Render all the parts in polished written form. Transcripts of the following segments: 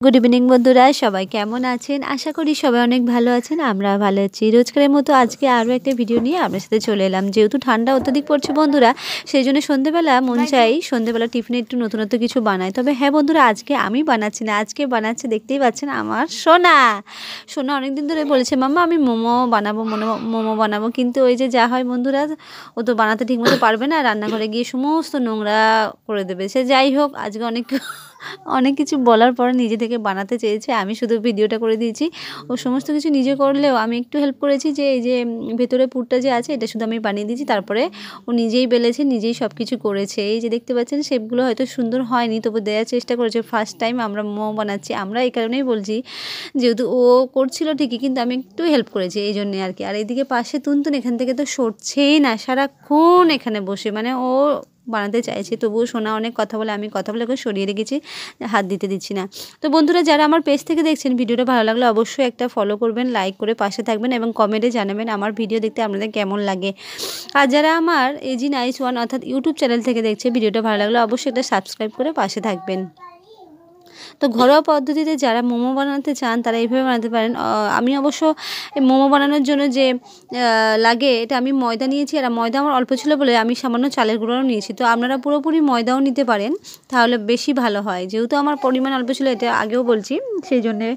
Good evening বন্ধুরা, সবাই কেমন আছেন? আশা করি সবাই অনেক ভালো আছেন। আমরা ভালো আছি। রোজকারের মতো আজকে আরও একটা ভিডিও নিয়ে আপনার সাথে চলে এলাম। যেহেতু ঠান্ডা অত্যধিক পড়ছে বন্ধুরা, সেই জন্য সন্ধ্যেবেলা মন চাই সন্ধ্যেবেলা টিফিনে একটু নতুনত্ব কিছু বানাই। তবে হ্যাঁ বন্ধুরা, আজকে আমি বানাচ্ছি না, আজকে বানাচ্ছে দেখতেই পাচ্ছেন আমার সোনা। সোনা অনেকদিন ধরে বলেছে মাম্মা আমি মোমো বানাবো, কিন্তু ওই যে যা হয় বন্ধুরা, ও তো বানাতে ঠিকমতো পারবে না, রান্নাঘরে গিয়ে সমস্ত নোংরা করে দেবে। সে যাই হোক, আজকে অনেক কিছু বলার পর নিজে থেকে বানাতে চেয়েছে। আমি শুধু ভিডিওটা করে দিয়েছি। ও সমস্ত কিছু নিজে করলেও আমি একটু হেল্প করেছি, যে এই যে ভেতরে পুরটা যে আছে এটা শুধু আমি বানিয়ে দিয়েছি। তারপরে ও নিজেই বেলেছে, নিজেই সব কিছু করেছে। এই যে দেখতে পাচ্ছেন শেপগুলো হয়তো সুন্দর হয়নি, তবু দেওয়ার চেষ্টা করেছে। ফার্স্ট টাইম আমরা মোমো বানাচ্ছি, আমরা এই কারণেই বলছি যেহেতু ও করছিল ঠিকই, কিন্তু আমি একটু হেল্প করেছি এই জন্যে আর কি। আর এইদিকে পাশে তুনতুন এখান থেকে তো সরছেই না, সারাক্ষণ এখানে বসে, মানে ও বানাতে চাইছে, তবুও সোনা অনেক কথা বলে, আমি কথা বলে ওকে সরিয়ে রেখেছি, হাত দিতে দিচ্ছি না। তো বন্ধুরা, যারা আমার পেজ থেকে দেখছেন, ভিডিওটা ভালো লাগলে অবশ্যই একটা ফলো করবেন, লাইক করে পাশে থাকবেন এবং কমেন্টে জানাবেন আমার ভিডিও দেখতে আপনাদের কেমন লাগে। আর যারা আমার এজি নাইস ওয়ান অর্থাৎ ইউটিউব চ্যানেল থেকে দেখছে, ভিডিওটা ভালো লাগলে অবশ্যই একটা সাবস্ক্রাইব করে পাশে থাকবেন। তো ঘরোয়া পদ্ধতিতে যারা মোমো বানাতে চান তারা এইভাবে বানাতে পারেন। আমি অবশ্য মোমো বানানোর জন্য যে লাগে, এটা আমি ময়দা নিয়েছি, আর ময়দা আমার অল্প ছিল বলে আমি সামান্য চালের গুঁড়োও নিয়েছি। তো আপনারা পুরোপুরি ময়দাও নিতে পারেন, তাহলে বেশি ভালো হয়। যেহেতু আমার পরিমাণ অল্প ছিল, এটা আগেও বলছি, সেই জন্যে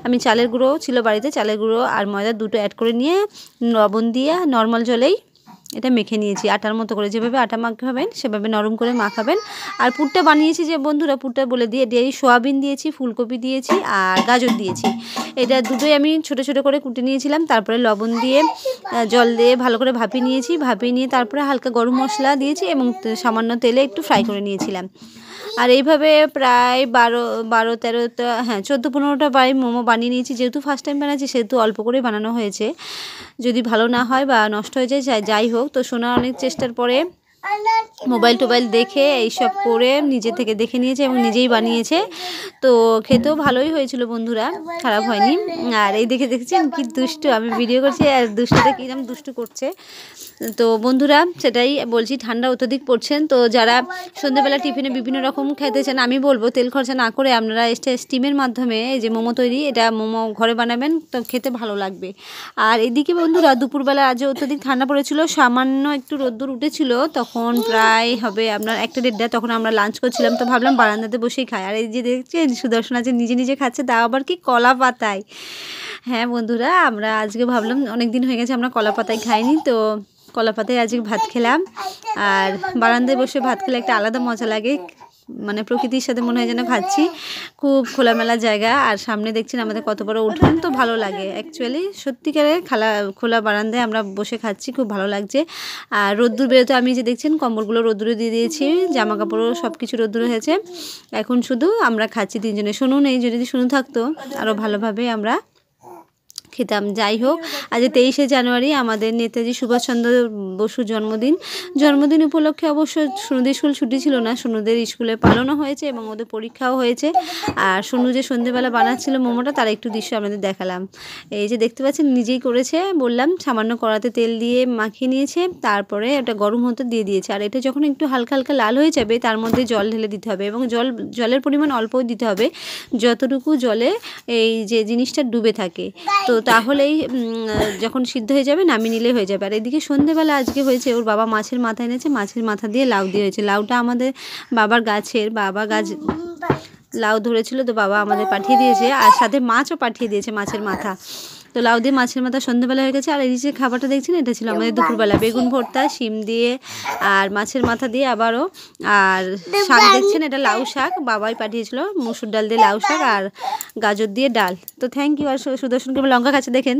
আমি চালের গুঁড়োও ছিল বাড়িতে, চালের গুঁড়ো আর ময়দা দুটো অ্যাড করে নিয়ে লবণ দিয়ে নর্মাল জলেই এটা মেখে নিয়েছি, আটার মতো করে। যেভাবে আটা মাখাবেন সেভাবে নরম করে মাখাবেন। আর পুরটা বানিয়েছি যে বন্ধুরা, পুরটা বলে দিয়ে সোয়াবিন দিয়েছি, ফুলকপি দিয়েছি আর গাজর দিয়েছি। এটা দুটোই আমি ছোটো ছোটো করে কুটে নিয়েছিলাম। তারপরে লবণ দিয়ে জল দিয়ে ভালো করে ভাপিয়ে নিয়েছি, ভাপিয়ে নিয়ে তারপরে হালকা গরম মশলা দিয়েছি এবং সামান্য তেলে একটু ফ্রাই করে নিয়েছিলাম। আর এইভাবে প্রায় 12-13টা, হ্যাঁ 14-15টা মোমো বানিয়ে নিয়েছি। যেহেতু ফার্স্ট টাইম বানাচ্ছি সেহেতু অল্প করেই বানানো হয়েছে। যদি ভালো না হয় বা নষ্ট হয়ে যায়, যাই হোক, তো সোনা অনেক চেষ্টার পরে মোবাইল দেখে এইসব করে নিজে থেকে দেখে নিয়েছে এবং নিজেই বানিয়েছে। তো খেতেও ভালোই হয়েছিল বন্ধুরা, খারাপ হয়নি। আর এই দেখেছেন কি দুষ্টু, আমি ভিডিও করছি আর দুষ্টুটা কিরম দুষ্টু করছে। তো বন্ধুরা, সেটাই বলছি, ঠান্ডা অত্যধিক পড়ছেন। তো যারা সন্ধ্যেবেলা টিফিনে বিভিন্ন রকম খেতে চান, আমি বলবো তেল খরচা না করে আপনারা স্টিমের মাধ্যমে এই যে মোমো তৈরি, এটা মোমো ঘরে বানাবেন, তো খেতে ভালো লাগবে। আর এদিকে বন্ধুরা, দুপুরবেলা আজ অত্যধিক ঠান্ডা পড়েছিল, সামান্য একটু রোদ্দুর উঠেছিল, তখন প্রায় হবে আপনার 1-1:30, তখন আমরা লাঞ্চ করছিলাম। তো ভাবলাম বারান্দাতে বসেই খাই। আর এই যে দেখছেন সুদর্শন আছে নিজে নিজে খাচ্ছে, তাও আবার কি কলা পাতায়। হ্যাঁ বন্ধুরা, আমরা আজকে ভাবলাম অনেক দিন হয়ে গেছে আমরা কলা পাতায় খাইনি, তো কলা পাতায় আজকে ভাত খেলাম। আর বারান্দায় বসে ভাত খেলে একটা আলাদা মজা লাগে, মানে প্রকৃতির সাথে মনে হয় যেন খাচ্ছি। খুব খোলামেলা জায়গা, আর সামনে দেখছেন আমাদের কত বড় উঠোন, তো ভালো লাগে অ্যাকচুয়ালি। সত্যিকারের খোলা বারান্দায় আমরা বসে খাচ্ছি, খুব ভালো লাগছে। আর রোদ্দুর বেরোতে আমি যে দেখছেন কম্বলগুলো রোদ্দুরে দিয়ে দিয়েছি, জামা কাপড়ও সব কিছু রোদ্দুরে হয়েছে। এখন শুধু আমরা খাচ্ছি তিনজনে। শুনু নেই, যদি শুনু থাকতো আরও ভালোভাবে আমরা খেতাম। যাই হোক, আজ 23শে জানুয়ারি আমাদের নেতাজি সুভাষচন্দ্র বসুর জন্মদিন উপলক্ষে অবশ্য সোনুদের স্কুল ছুটি ছিল না, সোনুদের স্কুলে পালনও হয়েছে এবং ওদের পরীক্ষাও হয়েছে। আর সোনু যে সন্ধ্যেবেলা বানাচ্ছিল মোমোটা, তার একটু দৃশ্য আমাদের দেখালাম। এই যে দেখতে পাচ্ছেন নিজেই করেছে, বললাম সামান্য কড়াতে তেল দিয়ে মাখিয়ে নিয়েছে, তারপরে ওটা গরম হতে দিয়ে দিয়েছে। আর এটা যখন একটু হালকা হালকা লাল হয়ে যাবে, তার মধ্যে জল ঢেলে দিতে হবে এবং জলের পরিমাণ অল্পই দিতে হবে, যতটুকু জলে এই যে জিনিসটা ডুবে থাকে। তো তাহলেই যখন সিদ্ধ হয়ে যাবে নামিয়ে নিলে হয়ে যাবে। আর এদিকে সন্ধ্যেবেলা আজকে হয়েছে, ওর বাবা মাছের মাথা এনেছে, মাছের মাথা দিয়ে লাউ দিয়ে হয়েছে। লাউটা আমাদের বাবা গাছ লাউ ধরেছিল, তো বাবা আমাদের পাঠিয়ে দিয়েছে, আর সাথে মাছও পাঠিয়ে দিয়েছে, মাছের মাথা। তো লাউ দিয়ে মাছের মাথা সন্ধ্যেবেলা হয়ে গেছে। আর এই যে খাবারটা দেখছেন, এটা ছিল আমাদের দুপুরবেলা, বেগুন ভর্তা, শিম দিয়ে আর মাছের মাথা দিয়ে আবারও। আর শাক দেখছেন, এটা লাউ শাক, বাবাই পাঠিয়েছিল, মুসুর ডাল দিয়ে লাউ শাক আর গাজর দিয়ে ডাল। তো থ্যাংক ইউ। আর সুদর্শনকে লঙ্কা খাচ্ছে দেখেন।